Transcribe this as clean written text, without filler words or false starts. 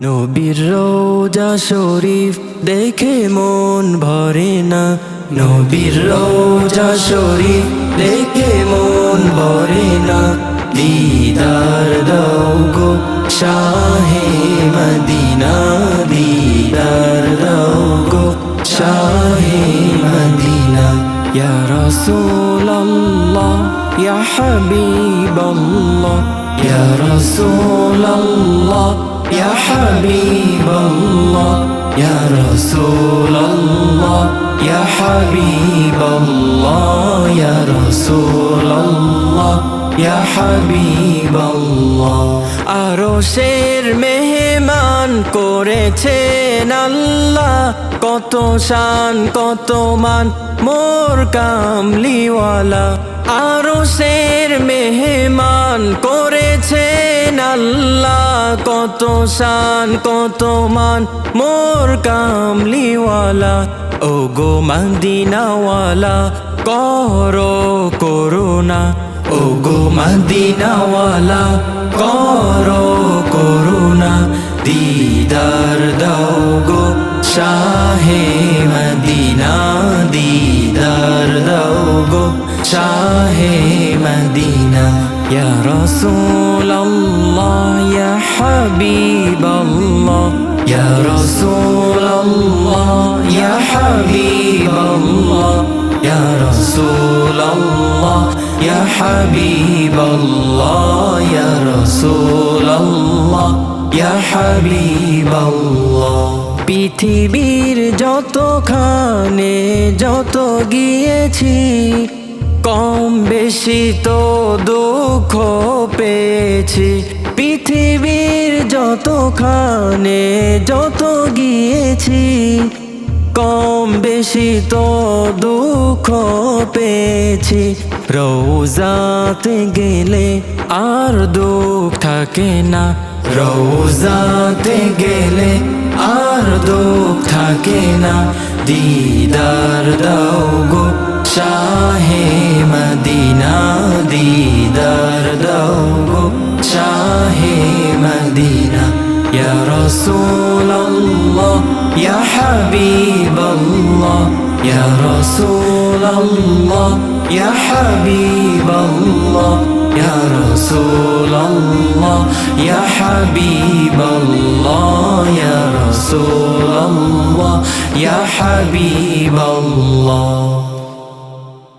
নবীর রওজা শরীফ দেখে মন ভরে না, নবীর রওজা শরীফ দেখে মন ভরে না। দিদার দাও গো শাহে মদিনা, দিদার দাও গো শাহে মদিনা। ইয়া রাসূলাল্লাহ ইয়া হাবিবাল্লাহ, ইয়া রাসূলাল্লাহ ইয়া হাবিবাল্লাহ, ইয়া রাসূলাল্লাহ ইয়া হাবিবাল্লাহ, ইয়া রাসূলাল্লাহ ইয়া হাবিবাল্লাহ। আরশের মেহমান করেছেন আল্লাহ, কত শান কত মান মোর কামলিওয়ালা। আরশের মেহমান করেছেন আল্লাহ, কত শান কত মান মোর কামলিওয়ালা। ও গো মদিনাওয়ালা করো করুণা, ও গো মদিনাওয়ালা করো করুণা। দিদার দাও গো শাহে মদিনা, দিদার দাও গো শাহে মদিনা। ইয়া রাসূলাল্লাহ ইয়া হাবিবাল্লাহ, ইয়া রাসূলাল্লাহ ইয়া হাবিবাল্লাহ, ইয়া রাসূলাল্লাহ ইয়া হাবিবাল্লাহ, ইয়া রাসূলাল্লাহ ইয়া হাবিবাল্লাহ। পৃথিবীর যতখানে যত গিয়েছি, কম বেশি তো দুঃখ পেয়েছি। পৃথিবীর যতখানে যত গিয়েছি, কম বেশি তো দুঃখ পেয়েছি। রওজাতে গেলে আর দুঃখ থাকে না, রওজাতে গেলে আর দুঃখ থাকে না। দিদার দাও গো শাহে মদিনা, দিদার দাও গো শাহে মদিনা। ইয়া রাসূলাল্লাহ ইয়া হাবিবাল্লাহ, ইয়া রাসূলাল্লাহ ইয়া হাবিবাল্লাহ, ইয়া রাসূলাল্লাহ ইয়া হাবিবাল্লাহ, ইয়া রাসূলাল্লাহ ইয়া হাবিবাল্লাহ।